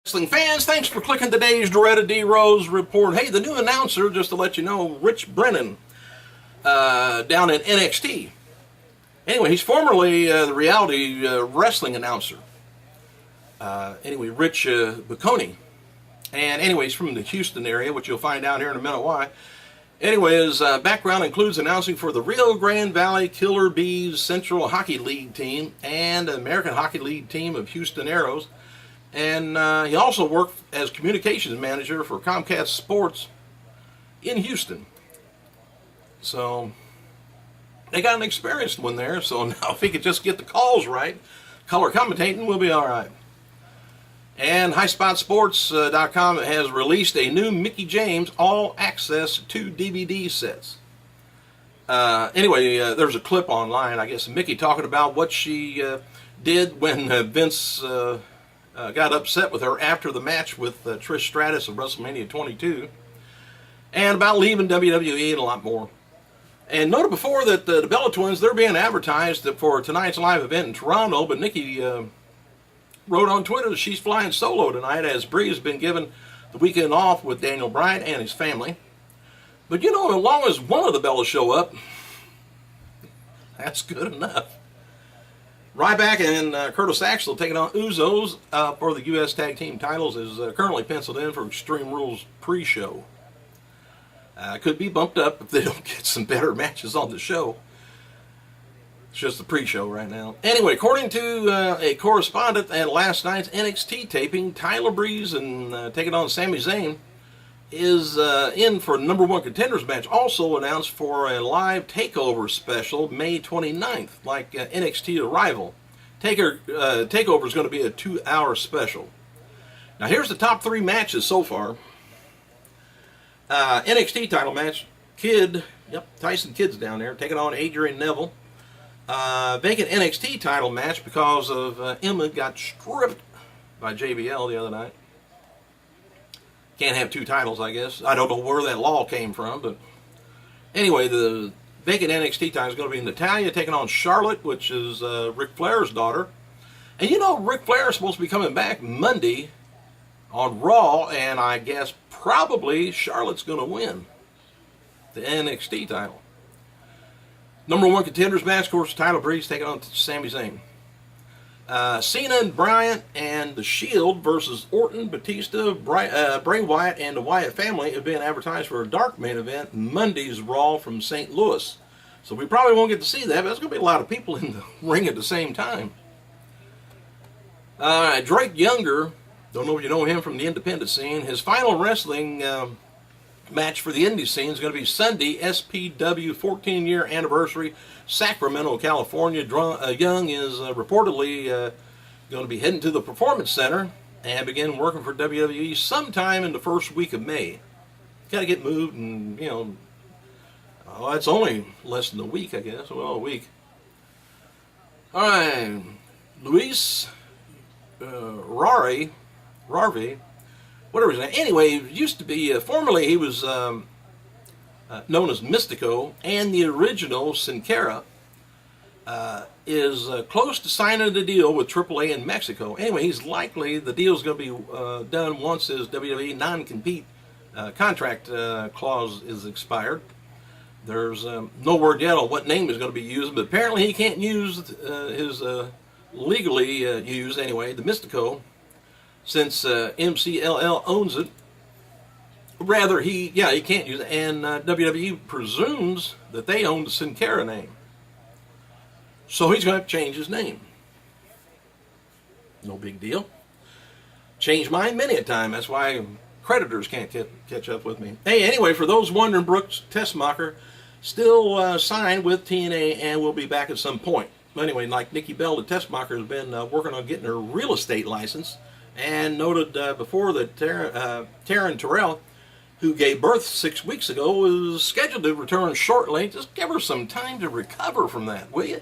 Wrestling fans, thanks for clicking today's Doretta D. Rose report. Hey, the new announcer, just to let you know, Rich Brennan, down in NXT. Anyway, he's formerly the reality wrestling announcer. Rich Bocconi. And anyway, he's from the Houston area, which you'll find out here in a minute why. Anyway, his background includes announcing for the Rio Grande Valley Killer Bees Central Hockey League team and the American Hockey League team of Houston Aeros. And he also worked as communications manager for Comcast Sports in Houston. So they got an experienced one there. So now if he could just get the calls right, color commentating will be all right. And HighSpotSports.com has released a new Mickie James All Access 2 DVD sets. There's a clip online, I guess, Mickie talking about what she did when Vince got upset with her after the match with Trish Stratus of WrestleMania 22, and about leaving WWE and a lot more. And noted before that the Bella Twins, they're being advertised for tonight's live event in Toronto, but Nikki wrote on Twitter that she's flying solo tonight as Bree has been given the weekend off with Daniel Bryan and his family. But you know, as long as one of the Bellas show up, that's good enough. Ryback and Curtis Axel taking on Usos for the U.S. Tag Team titles is currently penciled in for Extreme Rules pre-show. Could be bumped up if they don't get some better matches on the show. It's just the pre-show right now. Anyway, according to a correspondent at last night's NXT taping, Tyler Breeze and taking on Sami Zayn is in for number one contenders match, also announced for a live takeover special May 29th, like NXT Arrival. Takeover is going to be a 2-hour special. Now here's the top 3 matches so far. NXT title match, Tyson Kidd's down there, taking on Adrian Neville. Vacant NXT title match because of Emma got stripped by JBL the other night. Can't have 2 titles, I guess. I don't know where that law came from, but anyway, the vacant NXT title is going to be Natalya taking on Charlotte, which is Ric Flair's daughter. And you know, Ric Flair is supposed to be coming back Monday on Raw, and I guess probably Charlotte's going to win the NXT title. Number one contenders match, of course, Tyler Breeze taking on Sami Zayn. Cena and Bryant and The Shield versus Orton, Batista, Bray Wyatt, and the Wyatt family have been advertised for a dark main event Monday's Raw from St. Louis. So we probably won't get to see that, but there's going to be a lot of people in the ring at the same time. Drake Younger, don't know if you know him from the independent scene, his final wrestling match for the indie scene is going to be Sunday, SPW 14-year anniversary, Sacramento, California. Young is reportedly going to be heading to the Performance Center and begin working for WWE sometime in the first week of May. Got to get moved, and you know, it's only less than a week, I guess. Well, a week. All right, Luis Rarve, whatever his name. Anyway, he used to be, formerly he was known as Mystico, and the original Sin Cara is close to signing the deal with AAA in Mexico. Anyway, he's likely, the deal's going to be done once his WWE non-compete contract clause is expired. There's no word yet on what name he's going to be using, but apparently he can't use his legally used, anyway, the Mystico, since MCLL owns it. Rather, he can't use it, and WWE presumes that they own the Sin Cara name. So he's going to have to change his name. No big deal. Changed mine many a time. That's why creditors can't catch up with me. Hey, anyway, for those wondering, Brooks Tessmacher still signed with TNA and will be back at some point. Anyway, like Nikki Bella, Tessmacher has been working on getting her real estate license, and noted before that Taryn Terrell, who gave birth 6 weeks ago, was scheduled to return shortly. Just give her some time to recover from that, will you?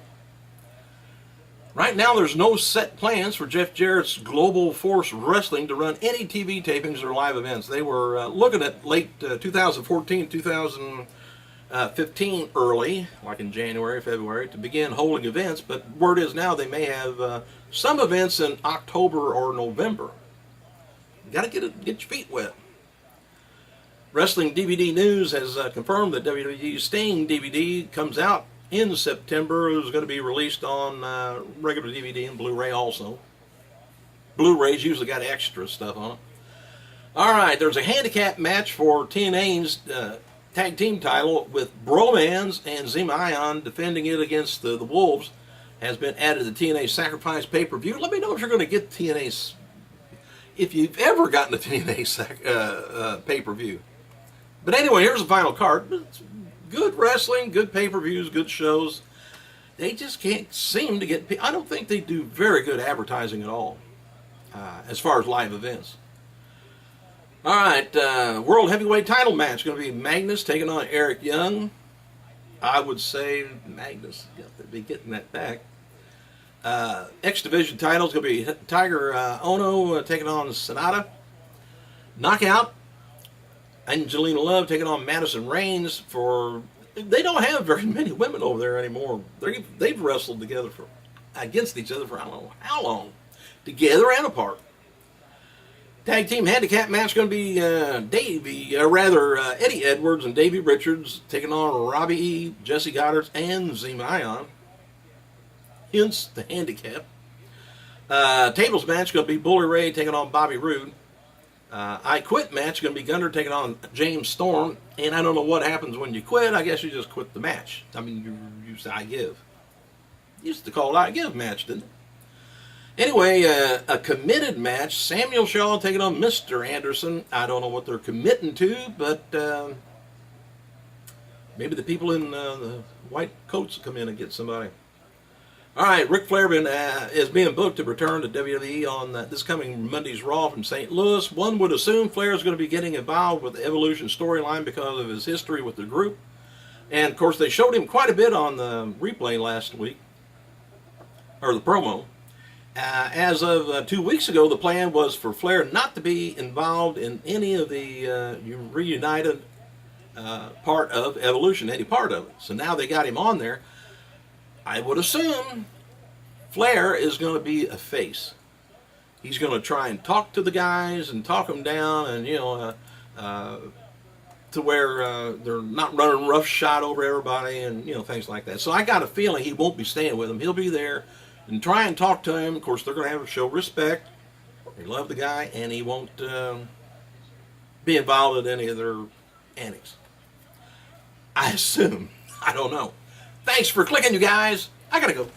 Right now, there's no set plans for Jeff Jarrett's Global Force Wrestling to run any TV tapings or live events. They were looking at late 2014, 2015 early, like in January, February, to begin holding events, but word is now they may have some events in October or November. got to get your feet wet. Wrestling DVD News has confirmed that WWE Sting DVD comes out in September. It was going to be released on regular DVD and Blu-ray also. Blu-rays usually got extra stuff on it. All right, there's a handicap match for TNA'S tag team title with Bromans and Zema Ion defending it against the Wolves. Has been added to TNA Sacrifice pay-per-view. Let me know if you're going to get TNA's, if you've ever gotten a TNA pay-per-view. But anyway, here's the final card. It's good wrestling, good pay-per-views, good shows. They just can't seem to get... I don't think they do very good advertising at all as far as live events. All right, World Heavyweight title match. Going to be Magnus taking on Eric Young. I would say Magnus got to be getting that back. X Division title is going to be Tiger Ono taking on Sonata. Knockout. Angelina Love taking on Madison Reigns for... They don't have very many women over there anymore. They've wrestled together against each other for I don't know how long. Together and apart. Tag team handicap match going to be Eddie Edwards and Davey Richards taking on Robbie E, Jesse Goddard, and Zema Ion. Hence the handicap. Tables match going to be Bully Ray taking on Bobby Roode. I Quit match going to be Gunner taking on James Storm. And I don't know what happens when you quit. I guess you just quit the match. I mean, you used to I Give. Used to call it I Give match, didn't it? Anyway, a committed match. Samuel Shaw taking on Mr. Anderson. I don't know what they're committing to, but maybe the people in the white coats will come in and get somebody. All right, Ric Flair is being booked to return to WWE on this coming Monday's Raw from St. Louis. One would assume Flair is going to be getting involved with the Evolution storyline because of his history with the group. And, of course, they showed him quite a bit on the replay last week, or the promo. As of 2 weeks ago, the plan was for Flair not to be involved in any of the reunited part of Evolution, any part of it. So now they got him on there. I would assume Flair is going to be a face. He's going to try and talk to the guys and talk them down, and to where they're not running roughshod over everybody, and things like that. So I got a feeling he won't be staying with them. He'll be there and try and talk to him. Of course, they're going to have to show respect. They love the guy, and he won't be involved in any of their antics. I assume. I don't know. Thanks for clicking, you guys. I gotta go.